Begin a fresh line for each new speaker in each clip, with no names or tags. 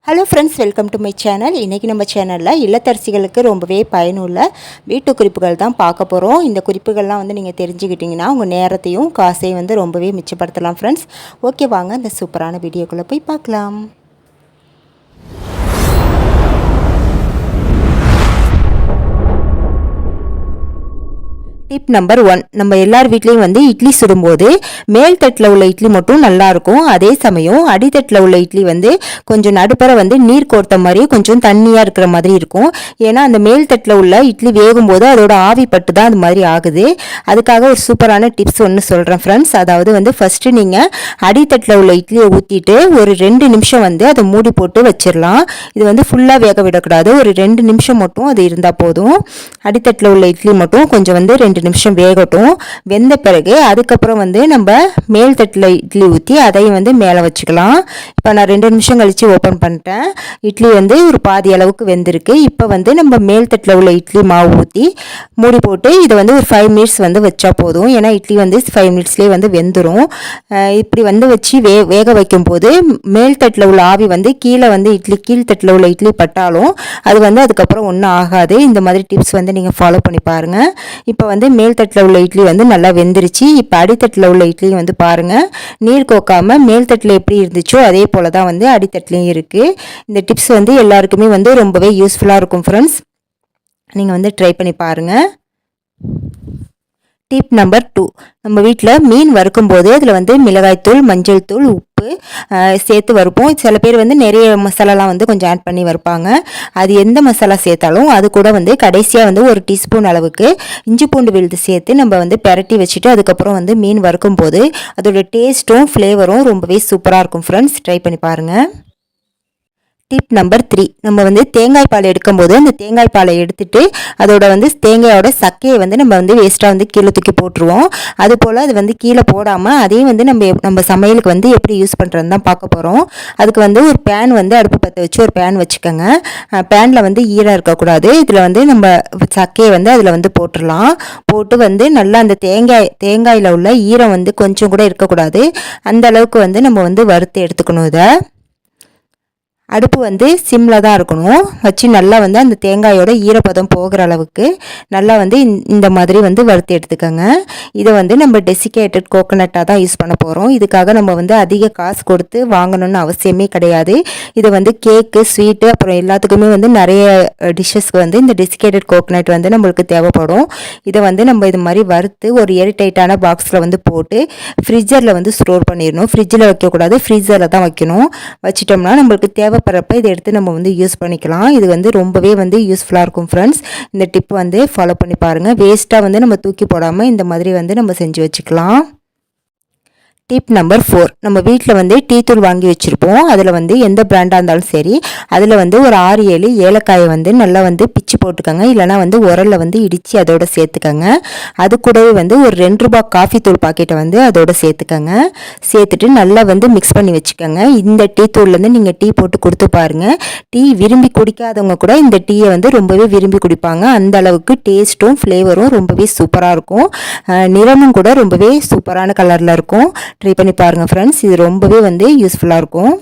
Hello friends, welcome to my channel. இன்றைக்கி நம்ம சேனலில் இல்லத்தரசிகளுக்கு ரொம்பவே பயனுள்ள வீட்டு குறிப்புகள் தான் பார்க்க போகிறோம். இந்த குறிப்புகள்லாம் நீங்கள் தெரிஞ்சுக்கிட்டிங்கன்னா உங்கள் நேரத்தையும் காசையும் ரொம்பவே மிச்சப்படுத்தலாம் ஃப்ரெண்ட்ஸ். ஓகே, வாங்க இந்த சூப்பரான வீடியோக்குள்ளே போய் பார்க்கலாம். Tip number 1. நம்ம எல்லார் வீட்லேயும் இட்லி சுடும்போது மேல் தட்டில் உள்ள இட்லி மட்டும் நல்லாயிருக்கும். அதே சமயம் அடித்தட்டில் உள்ள இட்லி கொஞ்சம் நடுப்பற நீர் கோர்த்த மாதிரி கொஞ்சம் தண்ணியாக இருக்கிற மாதிரி இருக்கும். ஏன்னா அந்த மேல் தட்டில் உள்ள இட்லி வேகும்போது அதோட ஆவி பட்டு தான் அது மாதிரி ஆகுது. அதுக்காக ஒரு சூப்பரான டிப்ஸ் ஒன்று சொல்கிறேன் ஃப்ரெண்ட்ஸ். அதாவது ஃபஸ்ட்டு நீங்கள் அடித்தட்டில் உள்ள இட்லியை ஊற்றிட்டு ஒரு 2 நிமிஷம் அதை மூடி போட்டு வச்சிடலாம். இது ஃபுல்லாக வேக விடக்கூடாது. ஒரு 2 நிமிஷம் மட்டும் அது இருந்தால் போதும். அடித்தட்டில் உள்ள இட்லி மட்டும் கொஞ்சம் 2 நிமிஷம் வேகட்டும். வெந்த பிறகு அதுக்கப்புறம் நம்ம மேல் தட்டில் இட்லி ஊற்றி அதையும் மேலே வச்சுக்கலாம். இப்போ நான் 2 நிமிஷம் கழித்து ஓப்பன் பண்ணிட்டேன். இட்லி ஒரு பாதி அளவுக்கு வெந்திருக்கு. இப்போ நம்ம மேல் தட்டில் உள்ள இட்லி மாவு ஊற்றி மூடி போட்டு இதை ஒரு 5 மினிட்ஸ் வச்சா போதும். ஏன்னா இட்லி 5 மினிட்ஸ்லேயே வெந்துடும். இப்படி வச்சு வேக வைக்கும் போது மேல் தட்டில் உள்ள ஆவி கீழே இட்லி கீழ் தட்டில் உள்ள இட்லி பட்டாலும் அது அதுக்கப்புறம் ஒன்றும் ஆகாது. இந்த மாதிரி டிப்ஸ் நீங்கள் ஃபாலோ பண்ணி பாருங்கள். இப்போ மேல் தட்டில் உள்ள இட்லி நல்லா வெந்துருச்சு. இப்போ அடித்தட்டில் உள்ள இட்லியும் பாருங்கள், நீர் கோக்காமல் மேல் தட்டில் எப்படி இருந்துச்சோ அதே போல் தான் அடித்தட்டிலையும் இருக்குது. இந்த டிப்ஸ் எல்லாருக்குமே ரொம்பவே யூஸ்ஃபுல்லாக இருக்கும் ஃப்ரெண்ட்ஸ். நீங்கள் ட்ரை பண்ணி பாருங்கள். Tip number 2. நம்ம வீட்டில் மீன் வறுக்கும்போது அதில் மிளகாய்த்தூள், மஞ்சள் தூள், உப்பு சேர்த்து வறுப்போம். சில பேர் நிறைய மசாலாலாம் கொஞ்சம் ஆட் பண்ணி வறுப்பாங்க. அது எந்த மசாலா சேர்த்தாலும் அது கூட கடைசியாக ஒரு டீஸ்பூன் அளவுக்கு இஞ்சி பூண்டு விழுது சேர்த்து நம்ம பெரட்டி வச்சுட்டு அதுக்கப்புறம் மீன் வறுக்கும்போது அதோட டேஸ்ட்டும் ஃப்ளேவரும் ரொம்பவே சூப்பராக இருக்கும் ஃப்ரெண்ட்ஸ். ட்ரை பண்ணி பாருங்கள். Tip number 3. நம்ம தேங்காய் பால் எடுக்கும்போது அந்த தேங்காய் பாலை எடுத்துட்டு அதோட தேங்காயோட சக்கையை நம்ம வேஸ்ட்டாக கீழே தூக்கி போட்டுருவோம். அதுபோல் அது கீழே போடாமல் அதையும் நம்ம சமையலுக்கு எப்படி யூஸ் பண்ணுறதுன்னு தான் பார்க்க போகிறோம். அதுக்கு ஒரு பேன் அடுப்பு பற்ற வச்சு ஒரு பேன் வச்சுக்கோங்க. பேனில் ஈரம் இருக்கக்கூடாது. இதில் நம்ம சக்கையை அதில் போட்டுடலாம். போட்டு நல்லா அந்த தேங்காயில் உள்ள ஈரம் கொஞ்சம் கூட இருக்கக்கூடாது. அந்த அளவுக்கு நம்ம வறுத்து எடுத்துக்கணும். இதை அடுப்பு சிம்மில் தான் இருக்கணும். வச்சு நல்லா அந்த தேங்காயோட ஈரப்பதம் போகிற அளவுக்கு நல்லா இந்த மாதிரி வறுத்து எடுத்துக்கோங்க. இதை நம்ம டெசிகேட்டட் கோகோனட்டாக தான் யூஸ் பண்ண போகிறோம். இதுக்காக நம்ம அதிக காசு கொடுத்து வாங்கணும்னு அவசியமே கிடையாது. இது கேக்கு, ஸ்வீட்டு, அப்புறம் எல்லாத்துக்குமே நிறைய டிஷ்ஷஸ்க்கு இந்த டெசிகேட்டட் கோகோனட் நம்மளுக்கு தேவைப்படும். இதை நம்ம இது மாதிரி வறுத்து ஒரு ஏர்டைட்டான பாக்ஸில் போட்டு ஃப்ரிட்ஜரில் ஸ்டோர் பண்ணிடணும். ஃப்ரிட்ஜில் வைக்கக்கூடாது, ஃப்ரீசரில் தான் வைக்கணும். வச்சிட்டோம்னா நம்மளுக்கு தேவைப்படுறப்ப இதை எடுத்து நம்ம யூஸ் பண்ணிக்கலாம். இது ரொம்பவே யூஸ்ஃபுல்லாக இருக்கும் ஃப்ரெண்ட்ஸ். இந்த டிப் ஃபாலோ பண்ணி பாருங்கள். வேஸ்ட்டாக நம்ம தூக்கி போடாமல் இந்த மாதிரி நம்ம செஞ்சு வச்சுக்கலாம். Tip number 4. நம்ம வீட்டில் டீ தூள் வாங்கி வச்சுருப்போம். அதில் எந்த பிராண்டாக இருந்தாலும் சரி, அதில் ஒரு 6-7 ஏலக்காயை நல்லா பிச்சு போட்டுக்கோங்க. இல்லைனா உரலில் இடித்து அதோட சேர்த்துக்கோங்க. அது கூடவே ஒரு 2 ரூபா காஃபி தூள் பாக்கெட்டை அதோட சேர்த்துக்கோங்க. சேர்த்துட்டு நல்லா மிக்ஸ் பண்ணி வச்சுக்கோங்க. இந்த டீ தூள்லேருந்து நீங்கள் டீ போட்டு கொடுத்து பாருங்கள். டீ விரும்பி குடிக்காதவங்க கூட இந்த டீயை ரொம்பவே விரும்பி குடிப்பாங்க. அந்த அளவுக்கு டேஸ்ட்டும் ஃப்ளேவரும் ரொம்பவே சூப்பராக இருக்கும். நிறமும் கூட ரொம்பவே சூப்பரான கலரில் இருக்கும். ட்ரை பண்ணி பாருங்கள் ஃப்ரெண்ட்ஸ். இது ரொம்பவே யூஸ்ஃபுல்லாக இருக்கும்.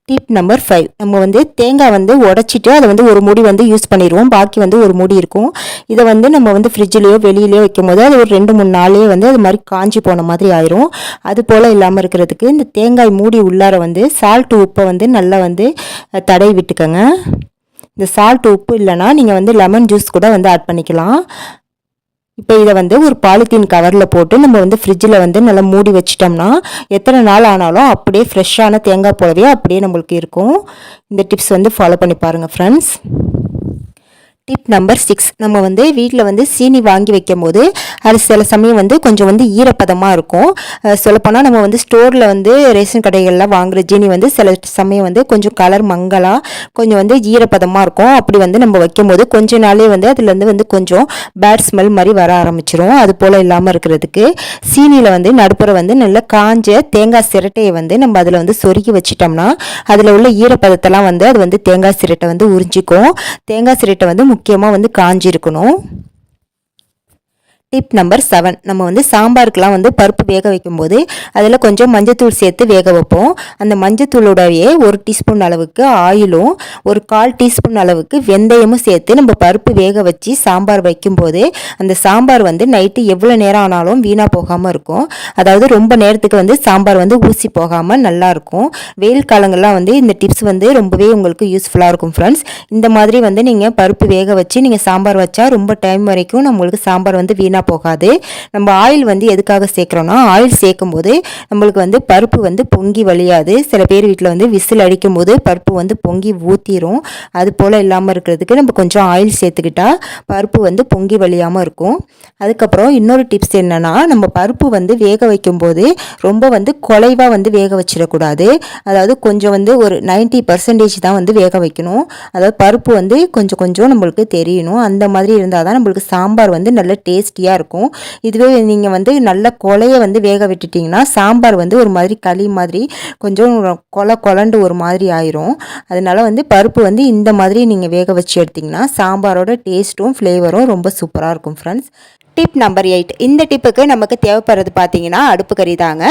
Tip number 5. நம்ம தேங்காய் உடச்சிட்டு அதை ஒரு மூடி யூஸ் பண்ணிடுவோம். பாக்கி ஒரு மூடி இருக்கும். இதை நம்ம ஃப்ரிட்ஜ்லேயோ வெளியிலையோ வைக்கும் போது அது ஒரு 2-3 நாள்லேயே அது மாதிரி காஞ்சி போன மாதிரி ஆயிரும். அது போல் இல்லாமல் இருக்கிறதுக்கு இந்த தேங்காய் மூடி உள்ளார சால்ட், உப்பை நல்லா தடவி விட்டுக்கோங்க. இந்த சால்ட், உப்பு இல்லைன்னா நீங்கள் லெமன் ஜூஸ் கூட ஆட் பண்ணிக்கலாம். இப்போ இதை ஒரு பாலித்தீன் கவரில் போட்டு நம்ம ஃப்ரிட்ஜில் நல்லா மூடி வச்சிட்டோம்னா எத்தனை நாள் ஆனாலும் அப்படியே ஃப்ரெஷ்ஷான தேங்காய் போலவே அப்படியே நம்மளுக்கு இருக்கும். இந்த டிப்ஸ் ஃபாலோ பண்ணி பாருங்கள் ஃப்ரெண்ட்ஸ். Tip number 6. நம்ம வீட்டில் சீனி வாங்கி வைக்கும் போது அது சில சமயம் கொஞ்சம் ஈரப்பதமாக இருக்கும். சொல்லப்போனால் நம்ம ஸ்டோரில் ரேஷன் கடைகளில் வாங்குகிற ஜீனி சில சமயம் கொஞ்சம் கலர் மங்கலாக கொஞ்சம் ஈரப்பதமாக இருக்கும். அப்படி நம்ம வைக்கும் போது கொஞ்ச நாளே அதுலேருந்து கொஞ்சம் பேட் ஸ்மெல் மாதிரி வர ஆரம்பிச்சிரும். அது போல் இல்லாமல் இருக்கிறதுக்கு சீனியில் நடுப்புற நல்லா காஞ்ச தேங்காய் சிரட்டையை நம்ம அதில் சொருகி வச்சிட்டோம்னா அதில் உள்ள ஈரப்பதத்தெல்லாம் அது தேங்காய் சிரட்டை உறிஞ்சிக்கும். தேங்காய் சிரட்டை முக்கியமாக காஞ்சிருக்கணும். டிப் நம்பர் 7, நம்ம வந்து சாம்பாருக்கெலாம் வந்து பருப்பு வேக வைக்கும்போது அதில் கொஞ்சம் மஞ்சத்தூள் சேர்த்து வேக வைப்போம். அந்த மஞ்சத்தூளோடவே 1 டீஸ்பூன் அளவுக்கு ஆயிலும் 1/4 டீஸ்பூன் அளவுக்கு வெந்தயமும் சேர்த்து நம்ம பருப்பு வேக வச்சு சாம்பார் வைக்கும்போது அந்த சாம்பார் வந்து நைட்டு எவ்வளோ நேரம் ஆனாலும் வீணாக போகாமல் இருக்கும். அதாவது ரொம்ப நேரத்துக்கு வந்து சாம்பார் வந்து ஊசி போகாமல் நல்லாயிருக்கும். வெயில் காலங்கள்லாம் வந்து இந்த டிப்ஸ் வந்து ரொம்பவே உங்களுக்கு யூஸ்ஃபுல்லாக இருக்கும் ஃப்ரெண்ட்ஸ். இந்த மாதிரி வந்து நீங்கள் பருப்பு வேக வச்சு நீங்கள் சாம்பார் வச்சா ரொம்ப டைம் வரைக்கும் நம்மளுக்கு சாம்பார் வந்து வீணாக போகாது. நம்ம ஆயில் வந்து எதுக்காக சேர்க்குறோன்னா, ஆயில் சேர்க்கும் போது நம்மளுக்கு வந்து பருப்பு வந்து பொங்கி வழியாது. சில பேர் வீட்டில் வந்து விசில் அடிக்கும் போது பருப்பு வந்து பொங்கி ஊற்றிடும். அது போல் இல்லாமல் இருக்கிறதுக்கு நம்ம கொஞ்சம் ஆயில் சேர்த்துக்கிட்டா பருப்பு வந்து பொங்கி வழியாமல் இருக்கும். அதுக்கப்புறம் இன்னொரு டிப்ஸ் என்னென்னா, நம்ம பருப்பு வந்து வேக வைக்கும்போது ரொம்ப வந்து குலைவாக வந்து வேக வச்சிடக்கூடாது. அதாவது கொஞ்சம் வந்து ஒரு 90% தான் வந்து வேக வைக்கணும். அதாவது பருப்பு வந்து கொஞ்சம் கொஞ்சம் நம்மளுக்கு தெரியணும். அந்த மாதிரி இருந்தால் தான் நம்மளுக்கு சாம்பார் வந்து நல்ல டேஸ்டியாக இருக்கும். இதுவே நீங்கள் வந்து நல்ல கொலையை வந்து வேக விட்டுட்டிங்கன்னா சாம்பார் வந்து ஒரு மாதிரி களி மாதிரி கொஞ்சம் கொலண்டு ஒரு மாதிரி ஆயிரும். அதனால வந்து பருப்பு வந்து இந்த மாதிரி நீங்கள் வேக வச்சு எடுத்திங்கன்னா சாம்பாரோட டேஸ்ட்டும் ஃப்ளேவரும் ரொம்ப சூப்பராக இருக்கும் ஃப்ரெண்ட்ஸ். டிப் நம்பர் 8, இந்த டிப்புக்கு நமக்கு தேவைப்படுறது பார்த்தீங்கன்னா அடுப்பு கறி தாங்க.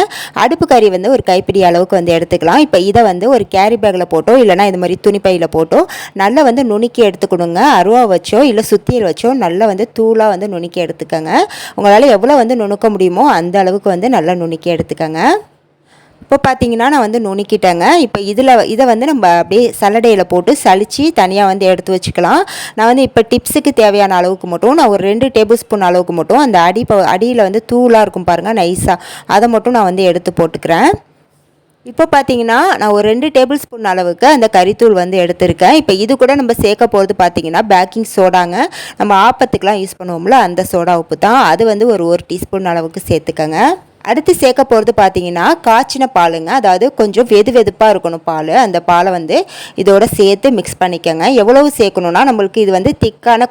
அடுப்பு கறி வந்து ஒரு கைப்பிடி அளவுக்கு வந்து எடுத்துக்கலாம். இப்போ இதை வந்து ஒரு கேரி பேக்கில் போட்டோ இல்லைனா இது மாதிரி துணிப்பையில் போட்டோ நல்லா வந்து நுணுக்கி எடுத்துக்கணுங்க. அருவா வச்சோ இல்லை சுத்தியல் வச்சோ நல்லா வந்து தூளாக வந்து நுணுக்கி எடுத்துக்கோங்க. உங்களால் எவ்வளோ வந்து நுணுக்க முடியுமோ அந்த அளவுக்கு வந்து நல்லா நுணுக்கி எடுத்துக்கோங்க. இப்போ பார்த்தீங்கன்னா நான் வந்து நுணுக்கிட்டேங்க. இப்போ இதை வந்து நம்ம அப்படியே சல்லடையில் போட்டு சலித்து தனியாக வந்து எடுத்து வச்சுக்கலாம். நான் வந்து இப்போ டிப்ஸுக்கு தேவையான அளவுக்கு மட்டும் நான் ஒரு 2 டேபிள் ஸ்பூன் அளவுக்கு மட்டும் அந்த அடியில் வந்து தூளாக இருக்கும் பாருங்கள் நைஸாக, அதை மட்டும் நான் வந்து எடுத்து போட்டுக்கிறேன். இப்போ பார்த்தீங்கன்னா நான் ஒரு 2 டேபிள் ஸ்பூன் அளவுக்கு அந்த கறித்தூள் வந்து எடுத்திருக்கேன். இப்போ இது கூட நம்ம சேர்க்க போகிறது பார்த்தீங்கன்னா பேக்கிங் சோடாங்க. நம்ம ஆப்பத்துக்கெலாம் யூஸ் பண்ணுவோம்ல அந்த சோடா உப்பு தான். அது வந்து ஒரு 1 டீஸ்பூன் அளவுக்கு சேர்த்துக்கங்க. அடுத்து சேர்க்க போகிறது பார்த்தீங்கன்னா காய்ச்சின பாலுங்க. அதாவது கொஞ்சம் வெதுப்பாக இருக்கணும் பால். அந்த பாலை வந்து இதோட சேர்த்து மிக்ஸ் பண்ணிக்கோங்க. எவ்வளவு சேர்க்கணுன்னா நம்மளுக்கு இது வந்து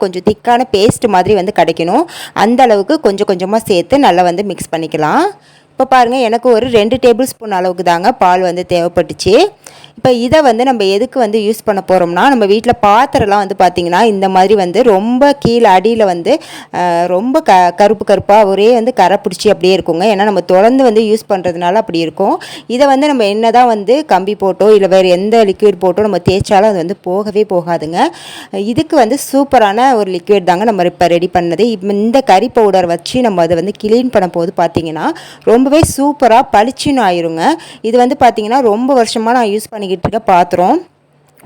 கொஞ்சம் திக்கான பேஸ்ட் மாதிரி வந்து கிடைக்கணும். அந்த அளவுக்கு கொஞ்சம் கொஞ்சமாக சேர்த்து நல்லா வந்து மிக்ஸ் பண்ணிக்கலாம். இப்போ பாருங்கள், எனக்கு ஒரு 2 டேபிள் ஸ்பூன் அளவுக்கு தாங்க பால் வந்து தேவைப்பட்டுச்சு. இப்போ இதை வந்து நம்ம எதுக்கு வந்து யூஸ் பண்ண போகிறோம்னா, நம்ம வீட்டில் பாத்திரம்லாம் வந்து பார்த்திங்கன்னா இந்த மாதிரி வந்து ரொம்ப கீழே அடியில் வந்து ரொம்ப கருப்பாக ஒரே வந்து கரை பிடிச்சி அப்படியே இருக்குங்க. ஏன்னா நம்ம தொடர்ந்து வந்து யூஸ் பண்ணுறதுனால அப்படி இருக்கும். இதை வந்து நம்ம என்ன தான் வந்து கம்பி போட்டோ இல்லை வேறு எந்த லிக்விட் போட்டோ நம்ம தேய்ச்சாலும் அது வந்து போகவே போகாதுங்க. இதுக்கு வந்து சூப்பரான ஒரு லிக்விட் தாங்க நம்ம இப்போ ரெடி பண்ணது. இந்த கறி பவுடர் வச்சு நம்ம அதை வந்து கிளீன் பண்ண போது பார்த்திங்கன்னா ரொம்பவே சூப்பராக பளிச்சுன்னு ஆயிருங்க. இது வந்து பார்த்திங்கன்னா ரொம்ப வருஷமாக நான் யூஸ் பண்ணிக்கிட்டு இருக்க பாத்திரம்.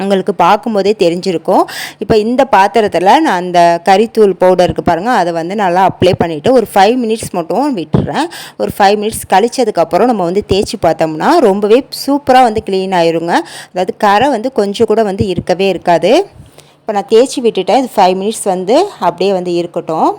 உங்களுக்கு பார்க்கும்போதே தெரிஞ்சிருக்கும். இப்போ இந்த பாத்திரத்தில் நான் அந்த கறித்தூள் பவுடருக்கு பாருங்கள், அதை வந்து நல்லா அப்ளை பண்ணிவிட்டு ஒரு 5 மினிட்ஸ் மட்டும் விட்டுறேன். ஒரு 5 மினிட்ஸ் கழிச்சதுக்கப்புறம் நம்ம வந்து தேய்ச்சி பார்த்தோம்னா ரொம்பவே சூப்பராக வந்து க்ளீன் ஆயிருங்க. அதாவது கரை வந்து கொஞ்சம் கூட வந்து இருக்கவே இருக்காது. இப்போ நான் தேய்ச்சி விட்டுட்டேன். இது 5 மினிட்ஸ் வந்து அப்படியே வந்து இருக்கட்டும்.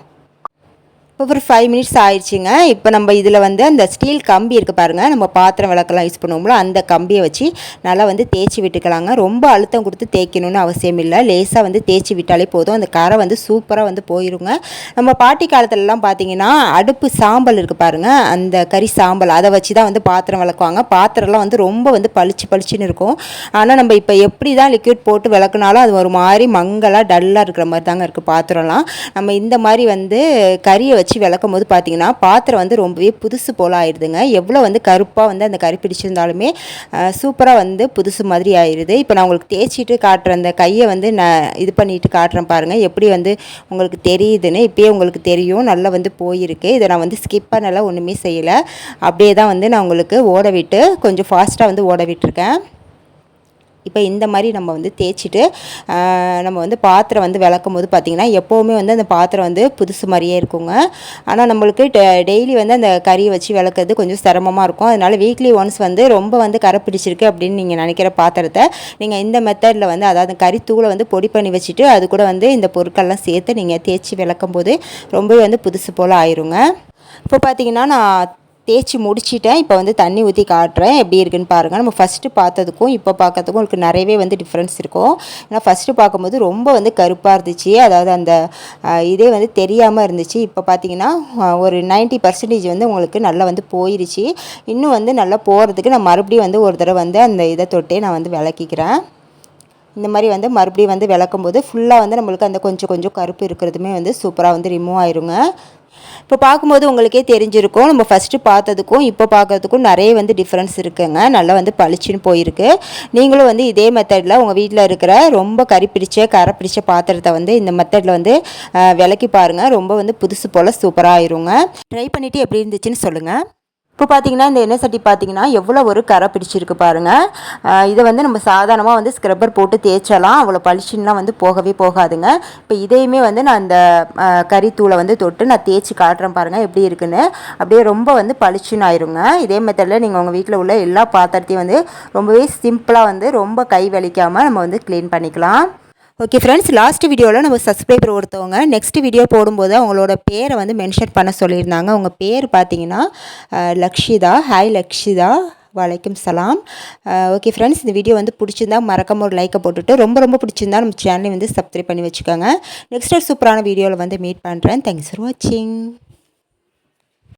இப்போ ஒரு 5 மினிட்ஸ் ஆயிடுச்சுங்க. இப்போ நம்ம இதில் வந்து அந்த ஸ்டீல் கம்பி இருக்குது பாருங்கள், நம்ம பாத்திரம் விளக்கெல்லாம் யூஸ் பண்ணுவோம்ல அந்த கம்பியை வச்சு நல்லா வந்து தேய்ச்சி விட்டுக்கலாங்க. ரொம்ப அழுத்தம் கொடுத்து தேய்க்கணும்னு அவசியம் இல்லை. லேசாக வந்து தேய்ச்சி விட்டாலே போதும். அந்த கரை வந்து சூப்பராக வந்து போயிருங்க. நம்ம பாட்டி காலத்துலலாம் பார்த்தீங்கன்னா அடுப்பு சாம்பல் இருக்குது பாருங்கள், அந்த கறி சாம்பல் அதை வச்சு தான் வந்து பாத்திரம் விளக்குவாங்க. பாத்திரம்லாம் வந்து ரொம்ப வந்து பளிச்சுன்னு இருக்கும். ஆனால் நம்ம இப்போ எப்படி தான் லிக்விட் போட்டு விளக்குனாலும் அது ஒரு மாதிரி மங்கலாக டல்லாக இருக்கிற மாதிரி தாங்க இருக்குது பாத்திரம்லாம். நம்ம இந்த மாதிரி வந்து கறியை வச்சு விளக்கும் போது பார்த்தீங்கன்னா பாத்திரம் வந்து ரொம்பவே புதுசு போல் ஆயிடுதுங்க. எவ்வளோ வந்து கருப்பாக வந்து அந்த கறி பிடிச்சிருந்தாலுமே சூப்பராக வந்து புதுசு மாதிரி ஆயிடுது. இப்போ நான் உங்களுக்கு தேய்ச்சிட்டு காட்டுறேன், அந்த கையை வந்து நான் இது பண்ணிட்டு காட்டுறேன் பாருங்கள் எப்படி வந்து உங்களுக்கு தெரியுதுன்னு. இப்போயே உங்களுக்கு தெரியும் நல்லா வந்து போயிருக்கு. இதை நான் வந்து ஸ்கிப் பண்ணலாம், ஒன்றுமே செய்யலை. அப்படியே தான் வந்து நான் உங்களுக்கு ஓட விட்டு கொஞ்சம் ஃபாஸ்ட்டாக வந்து ஓட விட்டுருக்கேன். இப்போ இந்த மாதிரி நம்ம வந்து தேய்ச்சிட்டு நம்ம வந்து பாத்திரம் வந்து விளக்கும் போது பார்த்திங்கன்னா எப்போவுமே வந்து அந்த பாத்திரம் வந்து புதுசு மாதிரியே இருக்குங்க. ஆனால் நம்மளுக்கு டெய்லி வந்து அந்த கறியை வச்சு விளக்குறது கொஞ்சம் சிரமமாக இருக்கும். அதனால் வீக்லி ஒன்ஸ் வந்து ரொம்ப வந்து கரை பிடிச்சிருக்கு அப்படின்னு நீங்கள் நினைக்கிற பாத்திரத்தை நீங்கள் இந்த மெத்தடில் வந்து அதாவது கறி தூளை வந்து பொடி பண்ணி வச்சுட்டு அது கூட வந்து இந்த பொருட்கள்லாம் சேர்த்து நீங்கள் தேய்ச்சி விளக்கும் போது ரொம்பவே வந்து புதுசு போல் ஆயிருங்க. இப்போ பார்த்திங்கன்னா நான் தேய்ச்சி முடிச்சிட்டேன். இப்போ வந்து தண்ணி ஊற்றி காட்டுறேன் எப்படி இருக்குன்னு பாருங்கள். நம்ம ஃபஸ்ட்டு பார்த்ததுக்கும் இப்போ பார்க்கறதுக்கும் உங்களுக்கு நிறையவே வந்து டிஃப்ரென்ஸ் இருக்கும். ஏன்னா ஃபஸ்ட்டு பார்க்கும்போது ரொம்ப வந்து கருப்பாக இருந்துச்சு, அதாவது அந்த இதே வந்து தெரியாமல் இருந்துச்சு. இப்போ பார்த்தீங்கன்னா ஒரு 90% வந்து உங்களுக்கு நல்லா வந்து போயிடுச்சு. இன்னும் வந்து நல்லா போகிறதுக்கு நான் மறுபடியும் வந்து ஒரு தடவை வந்து அந்த இதை தொட்டே நான் வந்து விளக்கிக்கிறேன். இந்த மாதிரி வந்து மறுபடியும் வந்து விளக்கும் போது ஃபுல்லாக வந்து நம்மளுக்கு அந்த கொஞ்சம் கருப்பு இருக்கிறதுமே வந்து சூப்பராக வந்து ரிமூவ் ஆயிருங்க. இப்போ பார்க்கும்போது உங்களுக்கே தெரிஞ்சிருக்கும், நம்ம ஃபஸ்ட்டு பார்த்ததுக்கும் இப்போ பார்க்கறதுக்கும் நிறைய வந்து டிஃப்ரென்ஸ் இருக்குங்க. நல்லா வந்து பளிச்சுன்னு போயிருக்கு. நீங்களும் வந்து இதே மெத்தடில் உங்கள் வீட்டில் இருக்கிற ரொம்ப கரை பிடிச்ச பாத்திரத்தை வந்து இந்த மெத்தடில் வந்து விளக்கி பாருங்கள். ரொம்ப வந்து புதுசு போல் சூப்பராக ஆயிருங்க. ட்ரை பண்ணிவிட்டு எப்படி இருந்துச்சுன்னு சொல்லுங்கள். இப்போ பார்த்தீங்கன்னா இந்த எண்ணெய் சட்டி பார்த்தீங்கன்னா எவ்வளோ ஒரு கரை பிடிச்சிருக்கு பாருங்கள். இதை வந்து நம்ம சாதாரணமாக வந்து ஸ்க்ரப்பர் போட்டு தேய்ச்சலாம், அவ்வளோ பளிச்சுன்னுலாம் வந்து போகவே போகாதுங்க. இப்போ இதையுமே வந்து நான் இந்த கறித்தூளை வந்து தொட்டு நான் தேய்ச்சி காட்டுறேன் பாருங்கள் எப்படி இருக்குன்னு. அப்படியே ரொம்ப வந்து பளிச்சுன்னு ஆயிருங்க. இதே மெத்தடில் நீங்கள் உங்கள் வீட்டில் உள்ள எல்லா பாத்திரத்தையும் வந்து ரொம்பவே சிம்பிளாக வந்து ரொம்ப கை வலிக்காமல் நம்ம வந்து க்ளீன் பண்ணிக்கலாம். ஓகே ஃப்ரெண்ட்ஸ், லாஸ்ட் வீடியோவில் நம்ம சப்ஸ்கிரைபர் ஒருத்தவங்க நெக்ஸ்ட் வீடியோ போடும்போது அவங்களோட பேரை வந்து மென்ஷன் பண்ண சொல்லியிருந்தாங்க. அவங்க பேர் பார்த்தீங்கன்னா லக்ஷிதா. ஹாய் லக்ஷிதா, வலைக்கம் சலாம். ஓகே ஃப்ரெண்ட்ஸ், இந்த வீடியோ வந்து பிடிச்சிருந்தா மறக்காம ஒரு லைக்கை போட்டுட்டு ரொம்ப பிடிச்சிருந்தா நம்ம சேனலை வந்து சப்ஸ்கிரைப் பண்ணி வச்சுக்கோங்க. நெக்ஸ்ட் ஒரு சூப்பரான வீடியோவில் வந்து மீட் பண்ணுறேன். தேங்க்ஸ் ஃபார் வாட்சிங்.